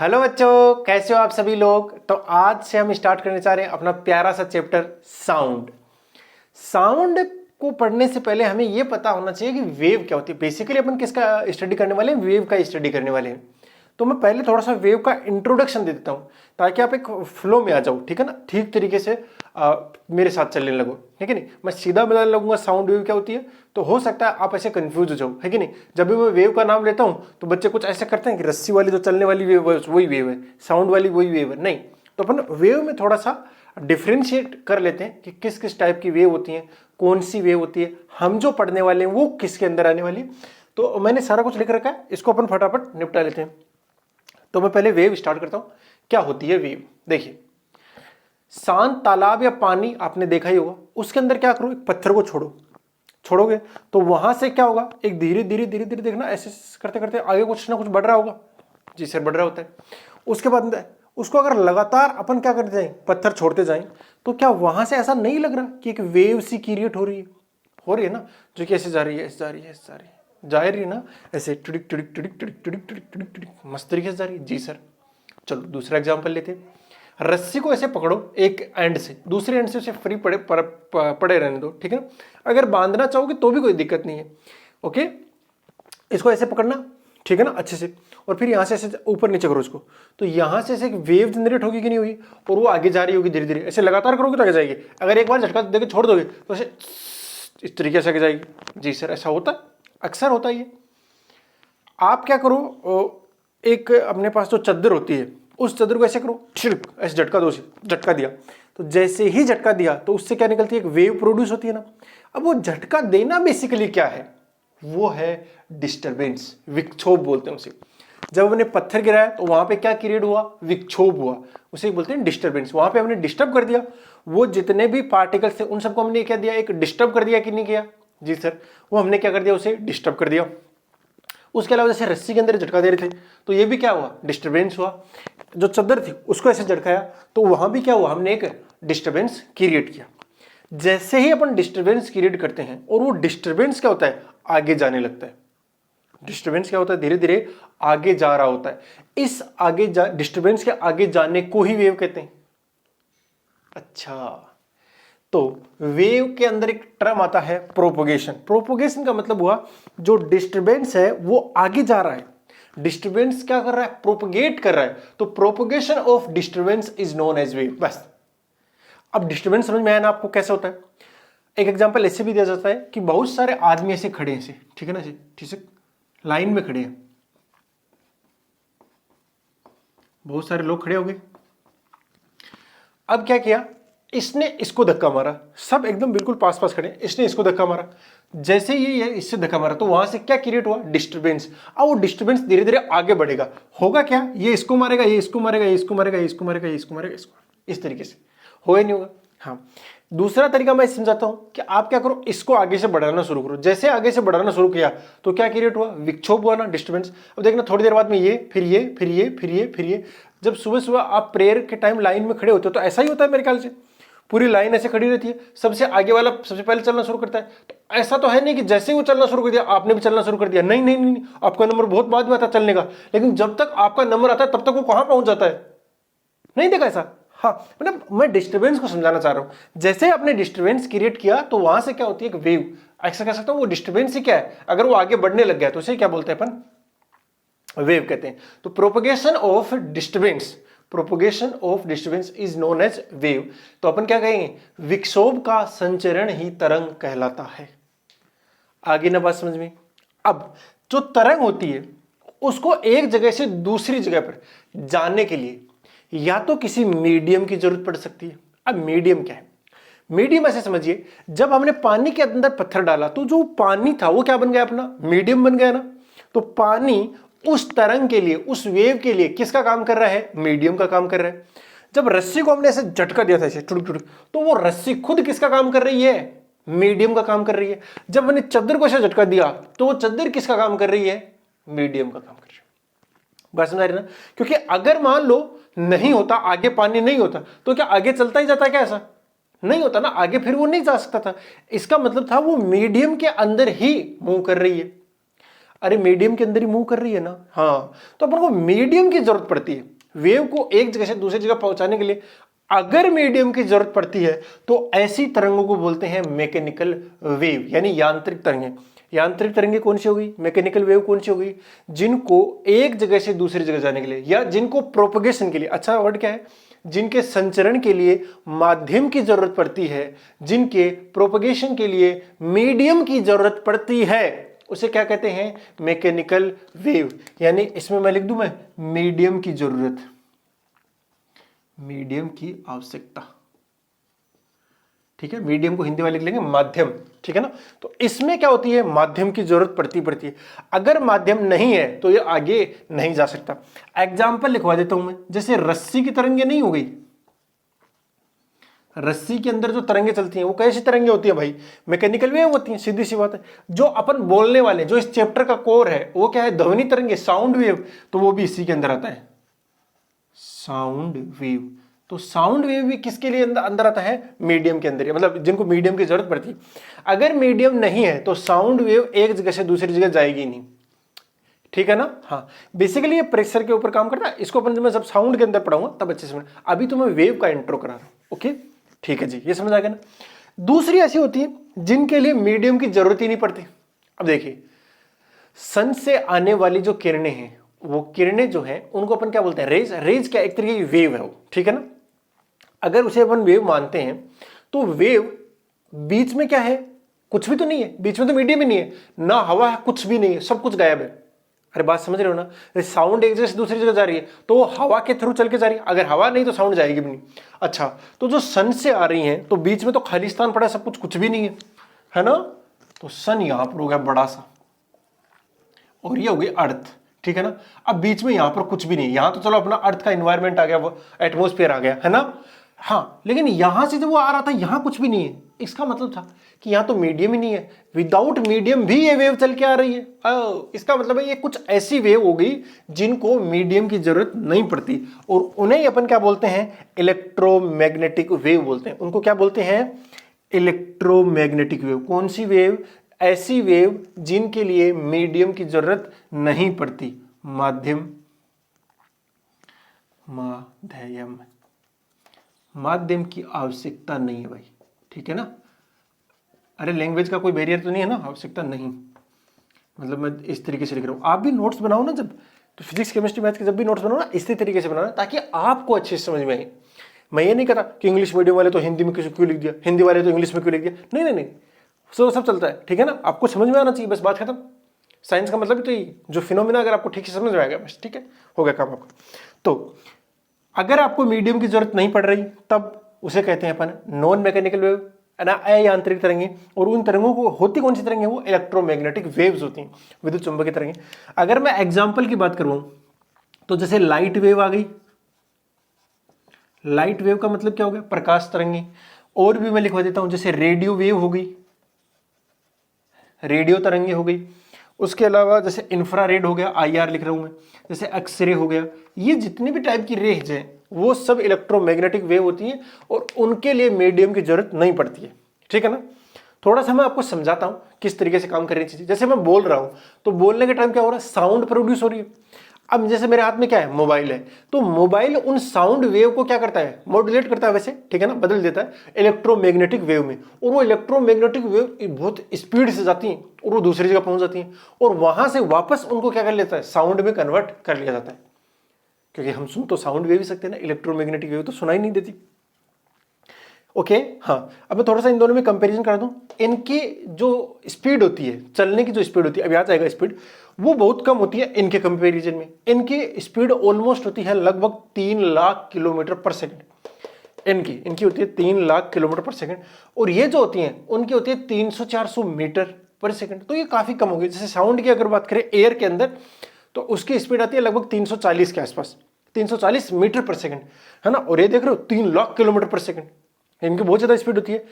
Hello बच्चों, कैसे हो आप सभी लोग। तो आज से हम स्टार्ट करने जा रहे हैं अपना प्यारा सा चैप्टर साउंड। साउंड को पढ़ने से पहले हमें यह पता होना चाहिए कि वेव क्या होती है। बेसिकली अपन किसका स्टडी करने वाले हैं, वेव का स्टडी करने वाले हैं। तो मैं पहले थोड़ा सा वेव का इंट्रोडक्शन दे देता हूं ताकि आप एक फ्लो में आ जाओ, ठीक है ना, ठीक तरीके से मेरे साथ चलने लगो, है कि नहीं। मैं सीधा बताने लगूंगा साउंड वेव क्या होती है, तो हो सकता है आप ऐसे कंफ्यूज हो जाओ, है कि नहीं। जब भी मैं वेव का नाम लेता हूं तो बच्चे कुछ ऐसे करते हैं कि रस्सी वाली जो चलने वाली वेव है वही वेव है, साउंड वाली वही वेव है। नहीं, तो अपन वेव में थोड़ा सा डिफ्रेंशिएट कर लेते हैं कि किस किस टाइप की वेव होती है, कौन सी वेव होती है, हम जो पढ़ने वाले हैं वो किसके अंदर आने वाली है। तो मैंने सारा कुछ लिख रखा है, इसको अपन फटाफट निपटा लेते हैं। तो मैं पहले वेव स्टार्ट करता हूं। क्या होती है वेव? देखिए, शांत तालाब या पानी आपने देखा ही होगा, उसके अंदर क्या करो, एक पत्थर को छोड़ोगे तो वहां से क्या होगा, एक धीरे धीरे धीरे धीरे देखना, ऐसे करते करते आगे कुछ ना कुछ बढ़ रहा होगा। जी सर, बढ़ रहा होता है। उसके बाद उसको अगर लगातार अपन क्या करते जाएं, पत्थर छोड़ते जाएं, तो क्या वहां से ऐसा नहीं लग रहा कि एक वेव सी क्रिएट हो रही है ना, जो कि ऐसे जा रही है, ऐसे जा रही है, ऐसे जा रही है, जा रही है ना, ऐसे टिड़िक टिड़िक टिड़िक टिड़िक टिड़िक टिड़िक टिड़िक टिड़िक मस्त तरीके से जा रही है। जी सर। चलो दूसरा एग्जांपल लेते हैं। रस्सी को ऐसे पकड़ो एक एंड से, दूसरे एंड से उसे फ्री पड़े रहने दो, ठीक है ना। अगर बांधना चाहोगे तो भी कोई दिक्कत नहीं है, ओके। इसको ऐसे पकड़ना, ठीक है ना, अच्छे से, और फिर यहां से ऐसे ऊपर नीचे करो इसको, तो यहां से ऐसे एक वेव जनरेट होगी कि नहीं हुई, और वो आगे जा रही होगी धीरे धीरे। ऐसे लगातार करोगे तो आगे जाएगी। अगर एक बार झटका देके छोड़ दोगे तो ऐसे इस तरीके से आगे जाएगी। जी सर, ऐसा होता है, अक्सर होता है ये। आप क्या करो, एक अपने पास जो चादर होती है उस चादर को ऐसे करो, छिड़क, ऐसे झटका दो, झटका दिया, तो जैसे ही झटका दिया तो उससे क्या निकलती है, एक वेव प्रोड्यूस होती है ना। अब वो झटका देना बेसिकली क्या है, वो है डिस्टरबेंस, विक्षोभ बोलते हैं उसे। जब हमने पत्थर गिराया तो वहां पे क्या क्रिएट हुआ, विक्षोभ हुआ, उसे बोलते हैं डिस्टरबेंस। वहां पे हमने डिस्टर्ब कर दिया, वो जितने भी पार्टिकल्स थे उन सबको हमने क्या दिया, एक डिस्टर्ब कर दिया कि नहीं किया। जी सर, वो हमने क्या कर दिया, उसे डिस्टर्ब कर दिया। उसके अलावा जैसे रस्सी के अंदर झटका दे रहे थे तो ये भी क्या हुआ, डिस्टरबेंस हुआ। जो चादर थी उसको ऐसे झटकाया तो वहां भी क्या हुआ, हमने एक डिस्टरबेंस क्रिएट किया। जैसे ही अपन डिस्टरबेंस क्रिएट करते हैं और वो डिस्टरबेंस क्या होता है, आगे जाने लगता है। डिस्टरबेंस क्या होता है, धीरे धीरे आगे जा रहा होता है। इस डिस्टरबेंस के आगे जाने को ही वेव कहते हैं। अच्छा, तो वेव के अंदर एक टर्म आता है प्रोपोगेशन। प्रोपोगेशन का मतलब हुआ जो डिस्टरबेंस है वो आगे जा रहा है। डिस्टरबेंस क्या कर रहा है, प्रोपोगेट कर रहा है, तो propagation of disturbance is known as wave. बस, अब डिस्टरबेंस समझ में आया ना आपको कैसे होता है। एक एग्जांपल ऐसे भी दिया जाता है कि बहुत सारे आदमी ऐसे खड़े हैं, ऐसे, ठीक है ना, ऐसे ठीक से लाइन में खड़े हैं, बहुत सारे लोग खड़े हो गए। अब क्या किया, इसने इसको धक्का मारा, सब एकदम बिल्कुल पास पास खड़े, इसने इसको धक्का मारा। जैसे ये इससे धक्का मारा तो वहां से क्या क्रिएट हुआ, डिस्टरबेंस। अब वो डिस्टरबेंस धीरे धीरे आगे बढ़ेगा, होगा क्या, ये इसको मारेगा, ये इसको मारेगा, ये इसको मारेगा, ये इसको मारेगा, ये इसको मारेगा, इसको, इस तरीके से होगा नहीं होगा। हाँ, दूसरा तरीका मैं समझाता हूं कि आप क्या करो, इसको आगे से बढ़ाना शुरू करो। जैसे आगे से बढ़ाना शुरू किया तो क्या क्रिएट हुआ, विक्षोभ हुआ ना, डिस्टरबेंस। अब देखना थोड़ी देर बाद में ये, फिर ये, फिर ये, फिर ये, फिर ये। जब सुबह सुबह आप प्रेयर के टाइम लाइन में खड़े होते हो तो ऐसा ही होता है मेरे ख्याल से, पूरी लाइन ऐसे खड़ी रहती है, सबसे आगे वाला सबसे पहले चलना शुरू करता है। तो ऐसा तो है नहीं कि जैसे ही वो चलना शुरू कर दिया आपने भी चलना शुरू कर दिया। नहीं नहीं नहीं, आपका नंबर बहुत बाद में आता है चलने का, लेकिन जब तक आपका नंबर आता है तब तक वो कहां पहुंच जाता है, नहीं देखा ऐसा। हाँ, मतलब मैं डिस्टरबेंस को समझाना चाह रहा हूं। जैसे आपने डिस्टरबेंस क्रिएट किया तो वहां से क्या होती है, एक वेव। ऐसा कह सकता हूं वो डिस्टरबेंस ही क्या है, अगर वो आगे बढ़ने लग गया तो उसे क्या बोलते हैं अपन, वेव कहते हैं। तो propagation of disturbance, propagation of disturbance is known as wave. तो अपन क्या कहेंगे, विक्षोभ का संचरण ही तरंग कहलाता है। आगे ना बात समझ में। अब जो तरंग होती है उसको एक जगह से दूसरी जगह पर जाने के लिए या तो किसी मीडियम की जरूरत पड़ सकती है। अब मीडियम क्या है, मीडियम ऐसे समझिए, जब हमने पानी के अंदर पत्थर डाला तो जो पानी था वो क्या बन गया, अपना मीडियम बन गया ना। तो पानी उस तरंग के लिए, उस वेव के लिए किसका काम कर रहा है, मीडियम का काम कर रहा है। जब रस्सी को हमने ऐसे झटका दिया था ऐसे टुड़ुक टुड़ुक, तो वो रस्सी खुद किसका काम कर रही है, मीडियम का काम कर रही है। जब मैंने चादर को ऐसे झटका दिया तो वो चादर किसका काम कर रही है, मीडियम का काम कर रही है। बात समझ रही ना, क्योंकि अगर मान लो नहीं होता, आगे पानी नहीं होता, तो क्या आगे चलता ही जाता क्या, ऐसा नहीं होता ना, आगे फिर वो नहीं जा सकता था। इसका मतलब था वो मीडियम के अंदर ही मूव कर रही है। अरे मीडियम के अंदर ही मूव कर रही है ना। हाँ, तो अपन को मीडियम की जरूरत पड़ती है वेव को एक जगह से दूसरी जगह पहुंचाने के लिए। अगर मीडियम की जरूरत पड़ती है तो ऐसी तरंगों को बोलते हैं मैकेनिकल वेव, यानी यांत्रिक तरंगें। यांत्रिक तरंगें कौन सी होगी, मैकेनिकल वेव कौन सी होगी, जिनको एक जगह से दूसरी जगह जाने के लिए या जिनको प्रोपगेशन के लिए, अच्छा वर्ड क्या है, जिनके संचरण के लिए माध्यम की जरूरत पड़ती है, जिनके प्रोपगेशन के लिए मीडियम की जरूरत पड़ती है, उसे क्या कहते हैं, मैकेनिकल वेव। यानी इसमें मैं लिख दूं मैं मीडियम की जरूरत, मीडियम की आवश्यकता। ठीक है, मीडियम को हिंदी वाले लिख लेंगे माध्यम। ठीक है ना, तो इसमें क्या होती है, माध्यम की जरूरत पड़ती है। अगर माध्यम नहीं है तो ये आगे नहीं जा सकता। एग्जाम्पल लिखवा देता हूं मैं, जैसे रस्सी की तरंगे नहीं हो गई, रस्सी के अंदर जो तरंगे चलती हैं वो कैसी तरंगे होती हैं भाई, मैकेनिकल वेव होती हैं, सीधी सी बात है। जो अपन बोलने वाले, जो इस चैप्टर का कोर है वो क्या है, ध्वनि तरंगे, साउंड वेव, तो वो भी इसी के अंदर आता है, साउंड वेव। तो साउंड वेव भी किसके लिए अंदर आता है, मीडियम के अंदर, मतलब जिनको मीडियम की जरूरत पड़ती है। अगर मीडियम नहीं है तो साउंड वेव एक जगह से दूसरी जगह जाएगी नहीं। ठीक है ना। हाँ, बेसिकली ये प्रेशर के ऊपर काम करता है। इसको अपन जब मैं साउंड के अंदर पढ़ाऊंगा तब अच्छे से समझ। अभी तो मैं वेव का इंट्रो करा रहा हूं। ओके, ठीक है जी, ये समझ आ गया ना। दूसरी ऐसी होती है जिनके लिए मीडियम की जरूरत ही नहीं पड़ती। अब देखिए, सन से आने वाली जो किरणें हैं, वो किरणें जो हैं उनको अपन क्या बोलते हैं, रेज। रेज क्या एक तरीके की वेव है वो। ठीक है ना, अगर उसे अपन वेव मानते हैं तो वेव बीच में क्या है, कुछ भी तो नहीं है, बीच में तो मीडियम ही नहीं है, ना हवा है, कुछ भी नहीं है, सब कुछ गायब है। अरे बात समझ रहे हो ना, साउंड एक जगह से दूसरी जगह जा रही है तो वो हवा के थ्रू चल के जा रही है, अगर हवा नहीं तो साउंड जाएगी भी नहीं। अच्छा, तो जो सन से आ रही हैं तो बीच में तो खालिस्तान पड़ा है, सब कुछ भी नहीं है ना। तो सन यहां पर हो गया बड़ा सा और ये हो गई अर्थ। ठीक है ना, अब बीच में यहां पर कुछ भी नहीं, यहां तो चलो अपना अर्थ का एनवायरमेंट आ गया, वो एटमोस्फेयर आ गया, है ना। हाँ, लेकिन यहां से जब वो आ रहा था यहां कुछ भी नहीं है, इसका मतलब था कि यहां तो मीडियम ही नहीं है। विदाउट मीडियम भी ये वेव चल के आ रही है। इसका मतलब है ये कुछ ऐसी वेव हो गई जिनको मीडियम की जरूरत नहीं पड़ती, और उन्हें अपन क्या बोलते हैं, इलेक्ट्रोमैग्नेटिक वेव बोलते हैं। उनको क्या बोलते हैं, इलेक्ट्रोमैग्नेटिक वेव। कौन सी वेव, ऐसी वेव जिनके लिए मीडियम की जरूरत नहीं पड़ती, माध्यम, माध्यम की आवश्यकता नहीं है भाई। ठीक है ना, अरे लैंग्वेज का कोई बैरियर तो नहीं है ना, आवश्यकता नहीं, मतलब मैं इस तरीके से लिख रहा हूं। आप भी नोट्स बनाओ ना, जब तो फिजिक्स केमिस्ट्री मैथ के जब भी नोट्स बनाओ ना, इसी तरीके से बनाना ताकि आपको अच्छे से समझ में आए। मैं ये नहीं कहता कि इंग्लिश मीडियम वाले तो हिंदी में क्यों लिख दिया, हिंदी वाले तो इंग्लिश में क्यों लिख दिया, नहीं नहीं नहीं, सब चलता है। ठीक है ना, आपको समझ में आना चाहिए, बस बात खत्म। साइंस का मतलब तो ये, जो फिनोमिना अगर आपको ठीक से समझ में आएगा बस, ठीक है, हो गया काम आपका। तो अगर आपको मीडियम की जरूरत नहीं पड़ रही तब उसे कहते हैं अपन नॉन मैकेनिकल वेव, ना अयांत्रिक तरंगें। और उन तरंगों को होती कौन सी तरंगें, वो इलेक्ट्रोमैग्नेटिक वेव्स होती हैं, विद्युत चुंबकीय तरंगें। अगर मैं एग्जांपल की बात करूं तो जैसे लाइट वेव आ गई, लाइट वेव का मतलब क्या हो गया, प्रकाश तरंगें। और भी मैं लिखवा देता हूं, जैसे रेडियो वेव हो गई, रेडियो तरंगें हो गई। उसके अलावा जैसे इंफ्रारेड हो गया, IR लिख रहा हूं मैं, जैसे एक्सरे हो गया। ये जितनी भी टाइप की रेज हैं वो सब इलेक्ट्रोमैग्नेटिक वेव होती हैं और उनके लिए मीडियम की जरूरत नहीं पड़ती है। ठीक है ना, थोड़ा सा मैं आपको समझाता हूं किस तरीके से काम कर रही चीजें। जैसे मैं बोल रहा हूं तो बोलने के टाइम क्या हो रहा है, साउंड प्रोड्यूस हो रही है। अब जैसे मेरे हाथ में क्या है, मोबाइल है, तो मोबाइल उन साउंड वेव को क्या करता है, मॉड्यूलेट करता है वैसे, ठीक है ना, बदल देता है इलेक्ट्रोमैग्नेटिक वेव में। और वो इलेक्ट्रोमैग्नेटिक वेव बहुत स्पीड से जाती हैं और वो दूसरी जगह पहुंच जाती हैं, और वहां से वापस उनको क्या कर लेता है, साउंड में कन्वर्ट कर लिया जाता है। क्योंकि हम सुन तो साउंड वेव ही सकते हैं ना, इलेक्ट्रोमैग्नेटिक वेव तो सुनाई नहीं देती। ओके, हाँ, अब मैं थोड़ा सा इन दोनों में कंपैरिजन कर दूं। इनकी जो स्पीड होती है, चलने की जो स्पीड होती है, अब याद आएगा स्पीड, वो बहुत कम होती है इनके कंपैरिजन में। इनकी स्पीड ऑलमोस्ट होती है लगभग 3 लाख किलोमीटर पर सेकंड। इनकी होती है 3 लाख किलोमीटर पर सेकंड, और ये जो होती हैं उनकी होती है 300-400 मीटर पर सेकंड। तो ये काफी कम होगी। जैसे साउंड की अगर बात करें एयर के अंदर, तो उसकी स्पीड आती है लगभग 340 के आसपास, 340 मीटर पर सेकंड, है ना। और ये देख रहे हो 3 लाख किलोमीटर पर सेकंड, इनकी बहुत ज्यादा स्पीड होती है।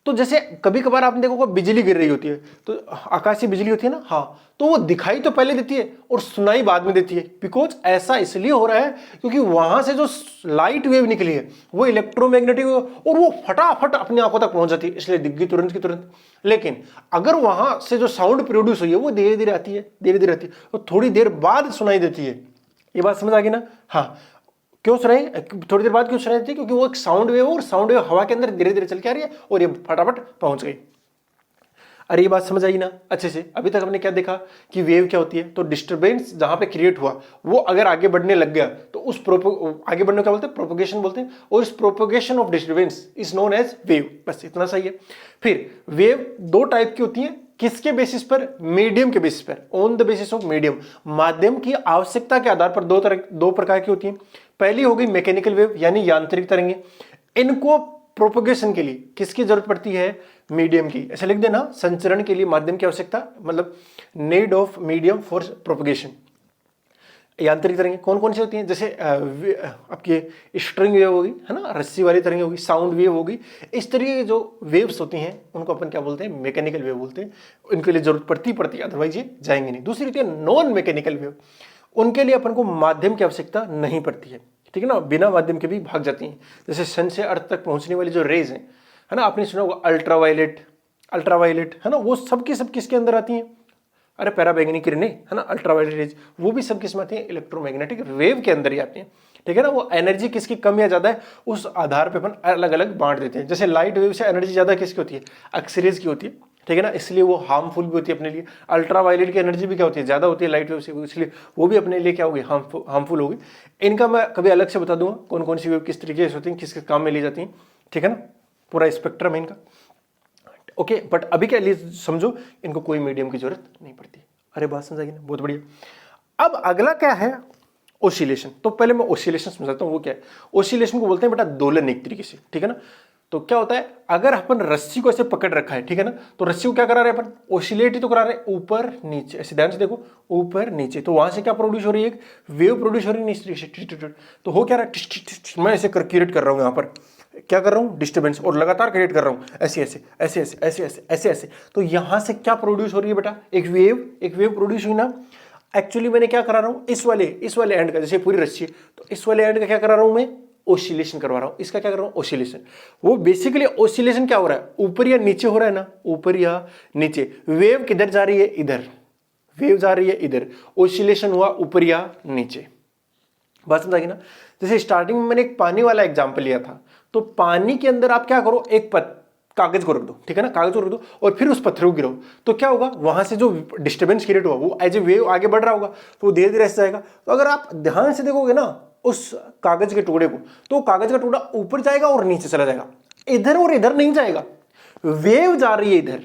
तो जैसे कभी कभार आपने देखोगे बिजली गिर रही होती है, तो आकाशीय बिजली होती है ना, हाँ, तो वो दिखाई तो पहले देती है और सुनाई बाद में देती है। बिकॉज ऐसा इसलिए हो रहा है क्योंकि वहां से जो लाइट वेव निकली है वो इलेक्ट्रोमैग्नेटिक और वो फटाफट अपनी आंखों तक पहुंच जाती है, इसलिए दिख गई तुरंत की तुरंत। लेकिन अगर वहां से जो साउंड प्रोड्यूस हुई है वो धीरे धीरे आती है, धीरे धीरे आती है, तो थोड़ी देर बाद सुनाई देती है। ये बात समझ आ गई ना? हाँ, क्यों सुनाई, थोड़ी देर बाद क्यों सुनाई देती है? क्योंकि वो एक साउंड वेव, और साउंड वेव हवा के अंदर धीरे धीरे चल के आ रही है और ये फटाफट पहुंच गई। अरे ये बात समझ आई ना अच्छे से? अभी तक हमने क्या देखा कि वेव क्या होती है, तो डिस्टरबेंस जहां पे क्रिएट हुआ वो अगर आगे बढ़ने लग गया तो उस आगे बढ़ने को क्या बोलते हैं? प्रोपोगेशन बोलते हैं, और इस propagation of disturbance is known as wave. बस इतना सही है। फिर वेव दो टाइप की होती है, किसके बेसिस पर? मीडियम के बेसिस पर, on the basis of medium. माध्यम की आवश्यकता के आधार पर दो प्रकार की होती है। पहली हो गई मैकेनिकल वेव यानी यांत्रिक तरंगे। इनको प्रोपोगेशन के लिए किसकी जरूरत पड़ती है? मीडियम की। ऐसे लिख देना, संचरण के लिए माध्यम की आवश्यकता, मतलब need of medium for propagation. यांत्रिक तरंगे कौन कौन सी होती हैं? जैसे आपकी स्ट्रिंग वेव होगी, है ना, रस्सी वाली तरंगे होगी, साउंड वेव होगी। इस तरीके की जो वेव्स होती हैं उनको अपन क्या बोलते हैं? मैकेनिकल वेव बोलते हैं। इनके लिए जरूरत पड़ती है, अदरवाइज ये जाएंगे नहीं। दूसरी होती है नॉन मैकेनिकल वेव, उनके लिए अपन को माध्यम की आवश्यकता नहीं पड़ती है, ठीक है ना, बिना माध्यम के भी भाग जाती हैं। जैसे सन से अर्थ तक पहुंचने वाली जो रेज हैं, है ना, आपने सुना होगा अल्ट्रावायलेट, है ना, वो सब किसके अंदर आती हैं? अरे पैराबैंगनी किरणें, है ना, अल्ट्रावायलेट रेज, वो भी सब किस में आती है? इलेक्ट्रोमैग्नेटिक वेव के अंदर ही आती हैं, ठीक है ना। वो एनर्जी किसकी कम या ज्यादा है उस आधार पे अपन अलग अलग बांट देते हैं। जैसे लाइट वेव से एनर्जी ज्यादा किसकी होती है? एक्सरेज की होती है, ठीक है ना, इसलिए वो हार्मफुल भी होती है अपने लिए। अल्ट्रावायलेट की एनर्जी भी क्या होती है? ज्यादा होती है लाइट वेव से, इसलिए वो भी अपने लिए क्या होगी? हार्मफुल होगी। इनका मैं कभी अलग से बता दूंगा कौन कौन सी वेव किस तरीके से होती हैं, किस किस काम में ली जाती हैं, ठीक है ना, पूरा स्पेक्ट्रम है इनका। ओके, बट अभी के लिए समझो इनको कोई मीडियम की जरूरत नहीं पड़ती। अरे बात समझ आ गई ना? बहुत बढ़िया। अब अगला क्या है? ओसिलेशन। तो पहले मैं ओसिलेशन समझाता हूं वो क्या है। ओसिलेशन को बोलते हैं बेटा दोलन, एक तरीके से, ठीक है ना। तो क्या होता है, अगर अपन रस्सी को ऐसे पकड़ रखा है, ठीक है ना, तो रस्सी को क्या करा रहे हैं अपन? ओसिलेट ही तो करा रहे हैं, ऊपर नीचे, ऐसे ध्यान से देखो, ऊपर नीचे। तो वहां से क्या प्रोड्यूस हो रही है? एक वेव प्रोड्यूस हो रही है। तो हो क्या रहा है? मैं ऐसे क्रिएट कर रहा हूं, यहां पर क्या कर रहा हूं? डिस्टर्बेंस, और लगातार क्रिएट कर रहा हूं, ऐसे ऐसे ऐसे ऐसे ऐसे ऐसे ऐसे ऐसे। तो यहां से क्या प्रोड्यूस हो रही है बेटा? एक वेव प्रोड्यूस हुई ना। एक्चुअली मैंने क्या करा रहा हूं? इस वाले एंड का, जैसे पूरी रस्सी, तो इस वाले एंड का क्या करा रहा हूं मैं? ओसिलेशन करवा रहा हूं। इसका क्या कर रहा हूं? ओसिलेशन। वो बेसिकली ओसिलेशन क्या हो रहा है? ऊपर या नीचे हो रहा है ना, ऊपर या नीचे। वेव किधर जा रही है? इधर। वेव जा रही है इधर, ओसिलेशन हुआ ऊपर या नीचे। बात समझ आ गई ना? जैसे स्टार्टिंग में मैंने एक पानी वाला एग्जांपल लिया था, तो पानी के अंदर आप क्या करो? एक कागज को रख दो, ठीक है ना, कागज को रख दो और फिर उस पत्थर को गिराओ, तो क्या होगा? वहां से जो डिस्टर्बेंस क्रिएट हुआ वो एज ए वेव आगे बढ़ रहा होगा, तो वो धीरे धीरे ऐसे जाएगा। तो अगर आप ध्यान से देखोगे ना उस कागज के टुकड़े को, तो कागज का टुकड़ा ऊपर जाएगा और नीचे चला जाएगा, इधर और इधर नहीं जाएगा। वेव जा रही है इधर।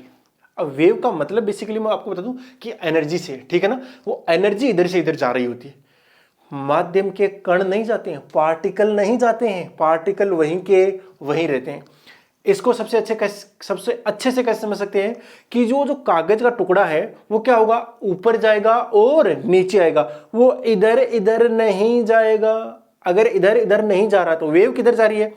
अब वेव का मतलब बेसिकली मैं आपको बता दूं कि एनर्जी से, ठीक है ना, वो एनर्जी इधर से इधर जा रही होती है। माध्यम के कण नहीं जाते हैं, पार्टिकल नहीं जाते हैं, पार्टिकल वहीं के वहीं रहते हैं। इसको सबसे अच्छे से कैसे समझ सकते हैं कि जो कागज का टुकड़ा है वो क्या होगा? ऊपर जाएगा और नीचे आएगा, वो इधर इधर नहीं जाएगा। अगर इधर इधर नहीं जा रहा तो वेव किधर जा रही है?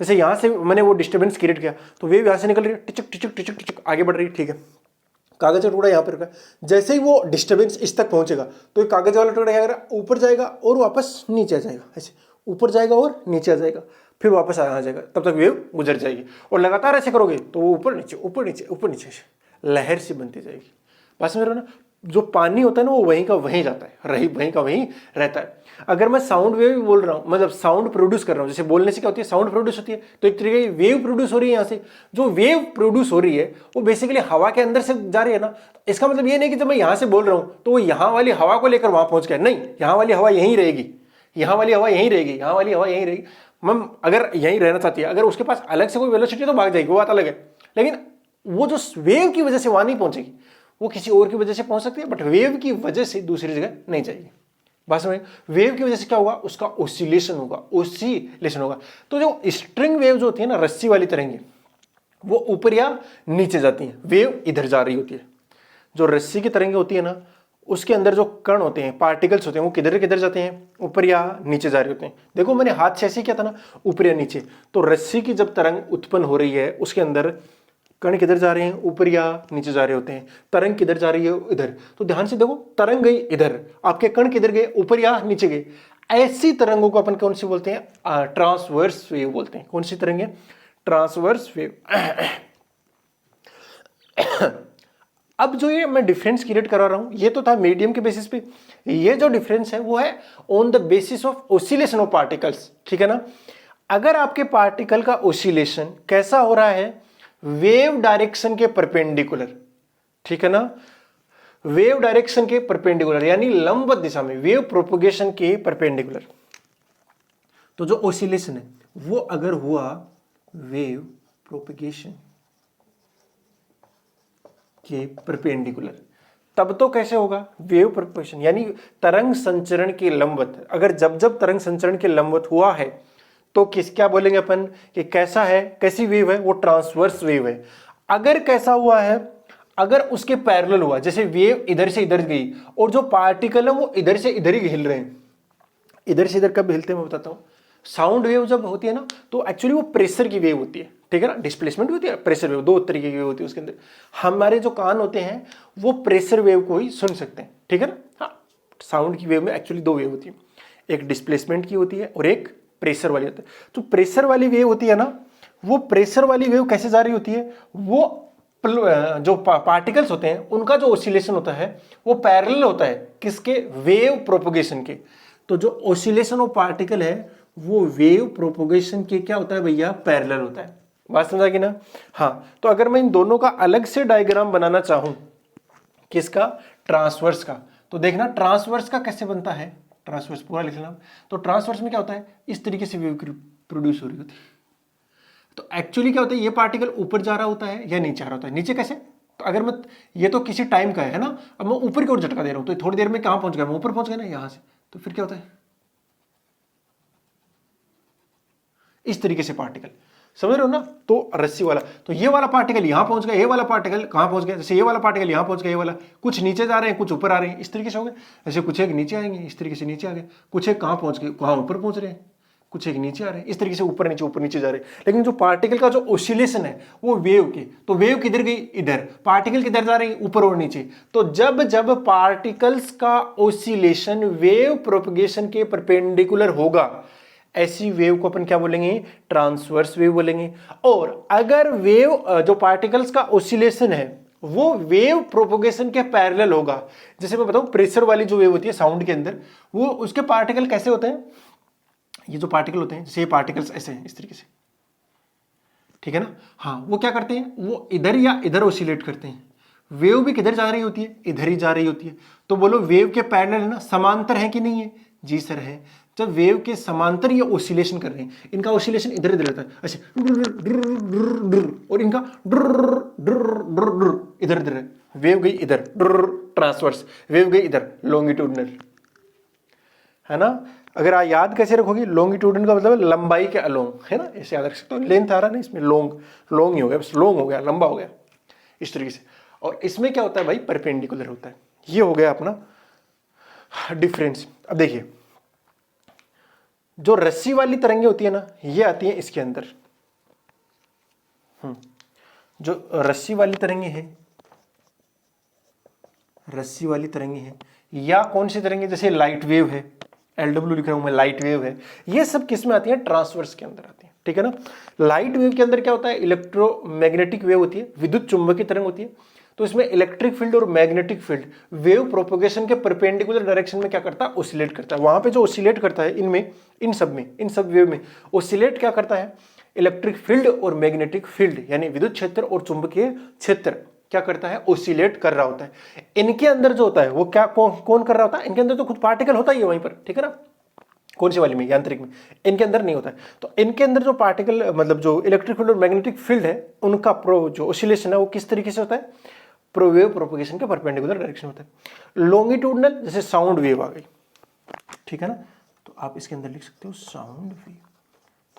जैसे यहां से मैंने वो डिस्टर्बेंस क्रिएट किया, तो वेव यहां से निकल रही है, टिचक टिचक टिचक टिचक आगे बढ़ रही है, ठीक है। कागज का टुकड़ा यहाँ पर रखा है, जैसे ही वो डिस्टर्बेंस इस तक पहुंचेगा तो ये कागज वाला टुकड़ा क्या करेगा? ऊपर जाएगा और वापस नीचे आ जाएगा, ऐसे ऊपर जाएगा और नीचे आ जाएगा, फिर वापस आ जाएगा, तब तक वेव गुजर जाएगी। और लगातार ऐसे करोगे तो वो ऊपर नीचे ऊपर नीचे ऊपर नीचे लहर सी बनती जाएगी। बस मेरा ना, जो पानी होता है ना वो वहीं का वहीं जाता है, वहीं का वहीं रहता है। अगर मैं साउंड वेव बोल रहा हूं, मतलब साउंड प्रोड्यूस कर रहा हूं, जैसे बोलने से क्या होती है? साउंड प्रोड्यूस होती है, तो एक तरीके की वेव प्रोड्यूस हो रही है। यहां से जो वेव प्रोड्यूस हो रही है वो बेसिकली हवा के अंदर से जा रही है ना। इसका मतलब ये नहीं कि जब मैं यहां से बोल रहा हूं तो वो यहां वाली हवा को लेकर वहां पहुंच गया, नहीं, यहां वाली हवा यहीं रहेगी, यहां वाली हवा यहीं रहेगी, यहां वाली हवा यहीं रहेगी। मैम अगर यहीं रहना चाहती है, अगर उसके पास अलग से कोई वेलोसिटी तो भाग जाएगी, वो बात अलग है, लेकिन वो जो वेव की वजह से वहां नहीं पहुंचेगी, वो किसी और की वजह से पहुंच सकती है, बट वेव की वजह से दूसरी जगह नहीं जाएगी। बात समझ? वेव की वजह से क्या होगा? उसका ओसिलेशन होगा। तो जो स्ट्रिंग वेव जो होती है ना, रस्सी वाली तरंगे, वो ऊपर या नीचे जाती हैं, वेव इधर जा रही होती है। जो रस्सी की तरंगे होती है ना, उसके अंदर जो कण होते हैं, पार्टिकल्स होते हैं, वो किधर किधर जाते हैं? ऊपर या नीचे जा रहे होते हैं। देखो मैंने हाथ से ऐसे किया था ना, ऊपर या नीचे। तो रस्सी की जब तरंग उत्पन्न हो रही है उसके अंदर कण किधर जा रहे हैं, ऊपर या नीचे जा रहे होते हैं। तरंग किधर जा रही है, इधर। तो ध्यान से देखो, तरंग गई इधर, आपके कण किधर गए, ऊपर या नीचे गए। ऐसी तरंगों को अपन कौन सी बोलते हैं, ट्रांसवर्स वेव बोलते हैं। कौन सी तरंग है, ट्रांसवर्स वेव। अब जो ये मैं डिफरेंस क्रिएट करा रहा हूं, ये तो था मीडियम के बेसिस पे। ये जो डिफरेंस है वो है on the basis of oscillation of particles, ठीक है ना। अगर आपके पार्टिकल का ओसिलेशन कैसा हो रहा है, वेव डायरेक्शन के परपेंडिकुलर, ठीक है ना, वेव डायरेक्शन के परपेंडिकुलर यानी लंबवत दिशा में, वेव प्रोपोगेशन के परपेंडिकुलर, तो जो ओसिलेशन है वो अगर हुआ वेव प्रोपोगेशन के परपेंडिकुलर, तब तो कैसे होगा, वेव प्रोपोगेशन यानी तरंग संचरण के लंबवत। अगर जब जब तरंग संचरण के लंबवत हुआ है तो क्या बोलेंगे अपन कि कैसा है, कैसी वेव है, वो ट्रांसवर्स वेव है। अगर कैसा हुआ है, अगर उसके पैरेलल हुआ, जैसे वेव इधर से इधर गई और जो पार्टिकल है वो इधर से इधर ही हिल रहे हैं। इधर से इधर कब हिलते हैं मैं बताता हूँ। साउंड वेव जब होती है ना तो एक्चुअली वो प्रेशर की वेव होती है, ठीक है ना। डिस्प्लेसमेंट होती है, प्रेशर वेव, दो तरीके की वेव होती है उसके अंदर। हमारे जो कान होते हैं वो प्रेशर वेव को ही सुन सकते हैं, ठीक है ना। हाँ, साउंड की वेव में एक्चुअली दो वेव होती है, एक डिस्प्लेसमेंट की होती है और एक प्रेशर वाली होती है। तो प्रेशर वाली वेव होती है ना, वो प्रेशर वाली वेव कैसे जा रही होती है, वो जो पार्टिकल्स होते हैं उनका जो ओसिलेशन होता है वो पैरेलल होता है किसके, वेव प्रोपोगेशन के। तो जो ओसिलेशन ऑफ पार्टिकल है वो वेव प्रोपोगेशन के क्या होता है भैया, पैरेलल होता है। बात समझा कि ना। हाँ, तो अगर मैं इन दोनों का अलग से डायग्राम बनाना चाहूं, किसका, ट्रांसवर्स का, तो देखना ट्रांसवर्स का कैसे बनता है। ट्रांसवर्स पूरा लिख लेना। तो ट्रांसवर्स में क्या होता है, इस तरीके से वेव प्रोड्यूस हो रही होती है। तो एक्चुअली क्या होता है, ये पार्टिकल ऊपर जा रहा होता है या नीचे आ रहा होता है। नीचे कैसे, तो अगर मैं, ये तो किसी टाइम का है ना, अब मैं ऊपर की ओर झटका दे रहा हूं तो थोड़ी देर में कहां पहुंच गया, मैं ऊपर पहुंच गया ना यहां से। तो फिर क्या होता है, इस तरीके से पार्टिकल, समझ रहे हो ना। तो रस्सी वाला, तो ये वाला पार्टिकल यहां पहुंच गया, ये वाला पार्टिकल कहां पहुंच गया, जैसे ये वाला पार्टिकल यहां पहुंच गया, ये वाला कुछ नीचे जा रहे हैं, कुछ ऊपर आ रहे हैं, इस तरीके से हो गए। जैसे कुछ एक नीचे आएंगे, इस तरीके से नीचे आ गए, कुछ एक कहां पहुंच गए, कहां ऊपर पहुंच रहे हैं, कुछ एक नीचे आ रहे हैं, इस तरीके से ऊपर नीचे जा रहे हैं। लेकिन जो पार्टिकल का जो ओसिलेशन है वो वेव के, तो वेव किधर गई, इधर, पार्टिकल किधर जा रहे हैं, ऊपर और नीचे। तो जब जब पार्टिकल्स का ओसिलेशन वेव प्रोपगेशन के परपेंडिकुलर होगा, ऐसी वेव को अपन क्या बोलेंगे, ट्रांसवर्स वेव बोलेंगे। और अगर वेव जो पार्टिकल्स का ओसिलेशन है वो वेव प्रोपोगेशन के पैरेलल होगा, जैसे मैं बताऊं प्रेशर वाली जो वेव होती है साउंड के अंदर, वो उसके पार्टिकल कैसे होते हैं, ये जो पार्टिकल होते हैं, जैसे ये पार्टिकल्स ऐसे हैं इस तरीके से, ठीक है ना। हाँ, वो क्या करते हैं, वो इधर या इधर ओसिलेट करते हैं। वेव भी किधर जा रही होती है, इधर ही जा रही होती है। तो बोलो वेव के पैरेलल है ना, समांतर है कि नहीं है, जी सर है। जब वेव के समांतर ये ओसिलेशन कर रहे हैं, इनका ओसिलेशन इधर इधर रहता है ऐसे, और इनका इधर इधर है। वेव गई इधर ट्रांसवर्स, वेव गई इधर लॉन्गिट्यूडनल, है ना। अगर आप याद कैसे रखोगे, लॉन्गिट्यूडनल का मतलब लंबाई के अलोंग, है ना, ऐसे याद रख सकते हो। लेंथ आ रहा ना इसमें, लॉन्ग ही हो गया, बस लॉन्ग हो गया, लंबा हो गया, इस तरीके से। और इसमें क्या होता है भाई, परपेंडिकुलर होता है। ये हो गया अपना डिफरेंस। अब देखिए, जो रस्सी वाली तरंगे होती है ना, ये आती है इसके अंदर। जो रस्सी वाली तरंगे हैं, रस्सी वाली तरंगे हैं, या कौन सी तरंगे, जैसे लाइट वेव है, LW लिख रहा हूं मैं, लाइट वेव है, ये सब किस में आती है, ट्रांसवर्स के अंदर आती है, ठीक है ना। लाइट वेव के अंदर क्या होता है, इलेक्ट्रोमैग्नेटिक वेव होती है, विद्युत चुंबकीय तरंग होती है। तो इसमें इलेक्ट्रिक फील्ड और मैग्नेटिक फील्ड वेव प्रोपोगेशन के परपेंडिकुलर डायरेक्शन में क्या करता है, ओसिलेट करता है। वहां पे जो ओसिलेट करता है, इनमें, इन सब वेव में ओसिलेट क्या करता है, इलेक्ट्रिक फील्ड और मैग्नेटिक फील्ड, यानी विद्युत क्षेत्र और चुंबकीय क्षेत्र क्या करता है, ओसिलेट कर रहा होता है। इनके अंदर जो होता है वो क्या, कौन कर रहा होता है, इनके अंदर तो खुद पार्टिकल होता ही है वहीं पर, ठीक है ना। कौन सी वाली में, यांत्रिक में, इनके अंदर नहीं होता है। तो इनके अंदर जो पार्टिकल, मतलब जो इलेक्ट्रिक फील्ड और मैग्नेटिक फील्ड है, उनका जो ओसिलेशन है वो किस तरीके से होता है, वेव प्रोपोगेशन के परपेंडिकुलर डायरेक्शन होता है। लॉन्गिट्यूडनल, जैसे साउंड वेव आ गई, ठीक है ना, तो आप इसके अंदर लिख सकते हो साउंड वेव।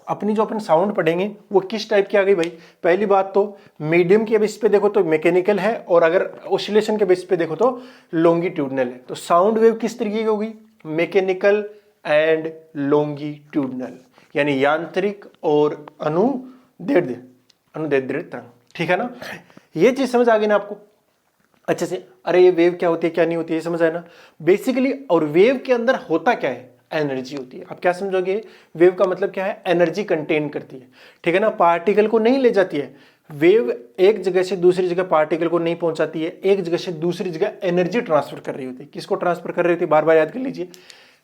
अपनी जो अपन साउंड पढ़ेंगे वो किस टाइप की आ गई भाई, पहली बात तो मीडियम के बेस पे देखो तो मैकेनिकल है, और अगर ओसिलेशन के बेस पे देखो तो लॉन्गिट्यूडनल है। तो साउंड वेव किस तरीके की होगी, मैकेनिकल एंड लॉन्गिट्यूडनल, यानी यांत्रिक और अनुदैर्ध्य तरंग, ठीक है ना। ये चीज समझ आ गई ना आपको अच्छे से। अरे ये वेव क्या होती है क्या नहीं होती है समझ आया ना बेसिकली। और वेव के अंदर होता क्या है, एनर्जी होती है। आप क्या समझोगे, वेव का मतलब क्या है, एनर्जी कंटेन करती है, ठीक है ना। पार्टिकल को नहीं ले जाती है वेव, एक जगह से दूसरी जगह पार्टिकल को नहीं पहुंचाती है, एक जगह से दूसरी जगह एनर्जी ट्रांसफर कर रही होती है। किसको ट्रांसफर कर रही होती है, बार बार याद कर लीजिए।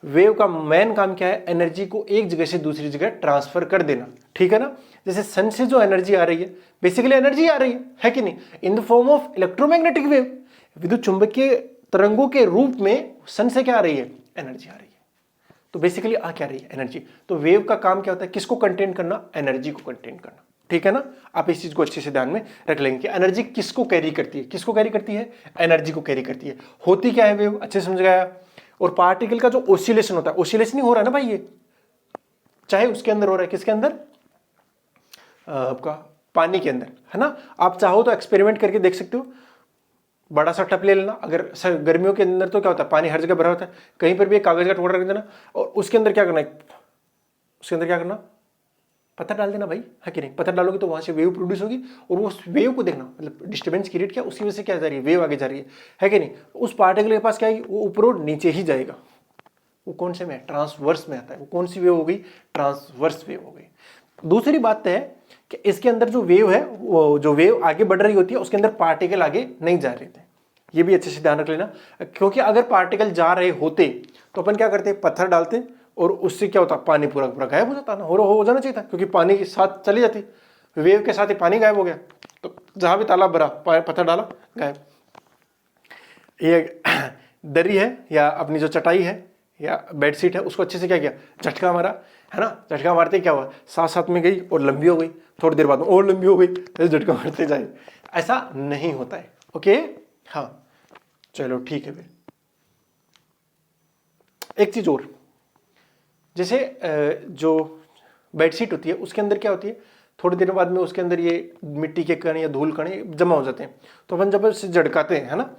वेव का मेन काम क्या है, एनर्जी को एक जगह से दूसरी जगह ट्रांसफर कर देना, ठीक है ना। जैसे सन से जो एनर्जी आ रही है, बेसिकली एनर्जी आ रही है कि नहीं, in the form of electromagnetic wave, विद्युत चुंबकीय तरंगों के रूप में सन से क्या आ रही है, एनर्जी आ रही है। तो बेसिकली आ क्या रही है, एनर्जी। तो वेव का काम क्या होता है, किसको कंटेन करना, एनर्जी को कंटेन करना, ठीक है ना। आप इस चीज को अच्छे से ध्यान में रख लेंगे कि एनर्जी किसको कैरी करती है, किसको कैरी करती है, एनर्जी को कैरी करती है। होती क्या है वेव, अच्छे से समझ गया। और पार्टिकल का जो ओसिलेशन होता है, ओसिलेशन ही हो रहा है ना भाई, ये चाहे उसके अंदर हो रहा है, किसके अंदर, आपका पानी के अंदर, है ना। आप चाहो तो एक्सपेरिमेंट करके देख सकते हो, बड़ा सा टप ले लेना। अगर गर्मियों के अंदर तो क्या होता है, पानी हर जगह भरा होता है, कहीं पर भी एक कागज का टुकड़ा रख देना और उसके अंदर क्या करना है, उसके अंदर क्या करना, पत्थर डाल देना भाई, है कि नहीं। पत्थर डालोगे तो वहां से वेव प्रोड्यूस होगी और उस वेव को देखना, मतलब डिस्टर्बेंस क्रिएट किया, उसकी वजह से क्या जा रही है, वेव आगे जा रही है कि नहीं। उस पार्टिकल के पास क्या है, वो ऊपर और नीचे ही जाएगा। वो कौन से में, ट्रांसवर्स में आता है। वो कौन सी वेव हो गई, ट्रांसवर्स वेव हो गई। दूसरी बात है कि इसके अंदर जो वेव है, वो जो वेव आगे बढ़ रही होती है, उसके अंदर पार्टिकल आगे नहीं जा रहे थे। ये भी अच्छे से ध्यान रख लेना, क्योंकि अगर पार्टिकल जा रहे होते तो अपन क्या करते, पत्थर डालते और उससे क्या होता, पानी पूरा पूरा गायब हो जाता ना, हो जाना चाहिए था, क्योंकि पानी के साथ चली जाती, वेव के साथ ही पानी गायब हो गया। तो जहां भी तालाब भरा, पत्थर डाला, गायब। ये दरी है या अपनी जो चटाई है या बेडशीट है, उसको अच्छे से क्या किया, झटका मारा, है ना। झटका मारते क्या हुआ, साथ साथ में गई और लंबी हो गई, थोड़ी देर बाद और लंबी हो गई, फिर झटका मारते जाए। ऐसा नहीं होता है, ओके। हाँ चलो ठीक है। फिर एक चीज और, जैसे जो बेडशीट होती है उसके अंदर क्या होती है, थोड़ी देर बाद में उसके अंदर ये मिट्टी के कण या धूल कण जमा हो जाते हैं। तो अपन जब उसे झड़काते हैं, है ना,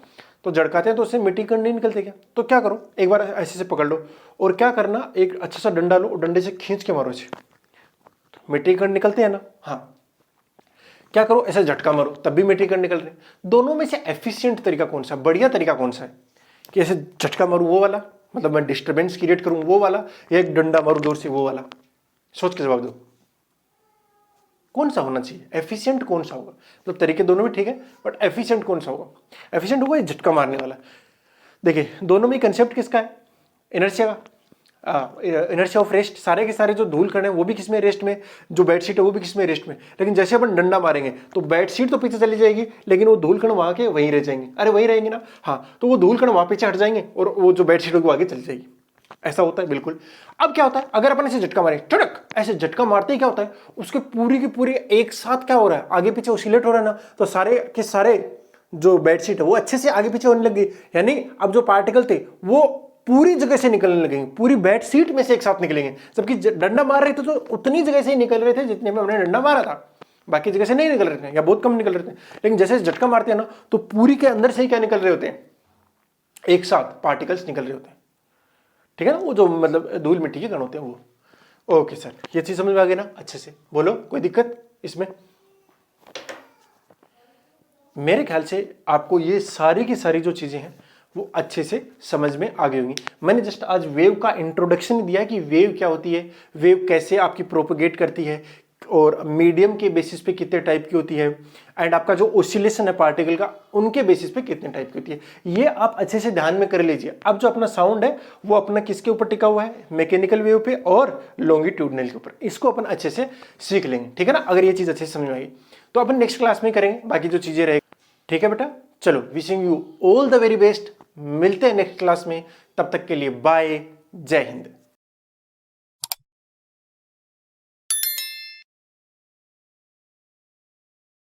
तो झड़काते हैं तो उससे मिट्टी कण नहीं निकलते क्या। तो क्या करो, एक बार ऐसे से पकड़ लो और क्या करना, एक अच्छा सा डंडा लो, डंडे से खींच के मारो इसे, मिट्टी कण निकलते हैं ना। हाँ, क्या करो, ऐसा झटका मारो, तब भी मिट्टी कण निकल रहे हैं। दोनों में से एफिशिएंट तरीका कौन सा, बढ़िया तरीका कौन सा है, कि ऐसे झटका मारूं वो वाला, मतलब मैं डिस्टर्बेंस क्रिएट करूं वो वाला, या एक डंडा मारूं जोर से वो वाला। सोच के जवाब दो, कौन सा होना चाहिए, एफिशिएंट कौन सा होगा। मतलब तरीके दोनों भी ठीक है, बट एफिशिएंट कौन सा होगा, एफिशिएंट होगा ये झटका मारने वाला। देखिए दोनों में कंसेप्ट किसका है, इनर्शिया का, इनर्शिया ऑफ रेस्ट। सारे के सारे जो धूल कण है वो भी किसमें, रेस्ट में। जो बेडशीट है वो भी किसमें, रेस्ट में। लेकिन जैसे अपन डंडा मारेंगे तो बेडशीट तो पीछे चली जाएगी, लेकिन वो धूल कण वहां के वहीं रह जाएंगे। अरे वहीं रहेंगे ना, हाँ, तो वो धूल कण वहां पीछे हट जाएंगे और वो जो बेडशीट होगी वो आगे चली जाएगी। ऐसा होता है बिल्कुल। अब क्या होता है, अगर अपन ऐसे झटका मारे, टड़क, ऐसे झटका मारते ही क्या होता है, उसके पूरी की पूरी एक साथ क्या हो रहा है, आगे पीछे ओसिलेट हो रहा है ना। तो सारे के सारे जो बेडशीट है वो अच्छे से आगे पीछे होने लग गई, यानी अब जो पार्टिकल थे वो पूरी जगह से निकलने लगेंगे, पूरी बेडशीट में से एक साथ निकलेंगे। जबकि डंडा मार रहे थे तो उतनी जगह से ही निकल रहे थे जितने में हमने डंडा मारा था, बाकी जगह से नहीं निकल रहे थे या बहुत कम निकल रहे थे। लेकिन जैसे झटका मारते हैं ना तो पूरी के अंदर से ही क्या निकल रहे होते हैं, एक साथ पार्टिकल्स निकल रहे होते हैं, ठीक है ना। वो जो मतलब धूल मिट्टी के कण होते हैं वो। ओके सर, ये चीज समझ में आ गई ना, अच्छे से बोलो, कोई दिक्कत इसमें। मेरे ख्याल से आपको ये सारी की सारी जो चीजें हैं वो अच्छे से समझ में आ गई होंगी। मैंने जस्ट आज वेव का इंट्रोडक्शन दिया कि वेव क्या होती है, वेव कैसे आपकी प्रोपगेट करती है और मीडियम के बेसिस पे कितने टाइप की होती है, एंड आपका जो ओसिलेशन है पार्टिकल का उनके बेसिस पे कितने टाइप की होती है। ये आप अच्छे से ध्यान में कर लीजिए। अब जो अपना साउंड है वो अपना किसके ऊपर टिका हुआ है, मैकेनिकल वेव पे और लॉन्गिट्यूडनल के ऊपर। इसको अपन अच्छे से सीख लेंगे, ठीक है ना। अगर ये चीज अच्छे से समझ में आएगी तो अपन नेक्स्ट क्लास में करेंगे बाकी जो चीजें रहेगी, ठीक है बेटा। चलो, wishing you all the very best, मिलते हैं नेक्स्ट क्लास में, तब तक के लिए बाय, जय हिंद।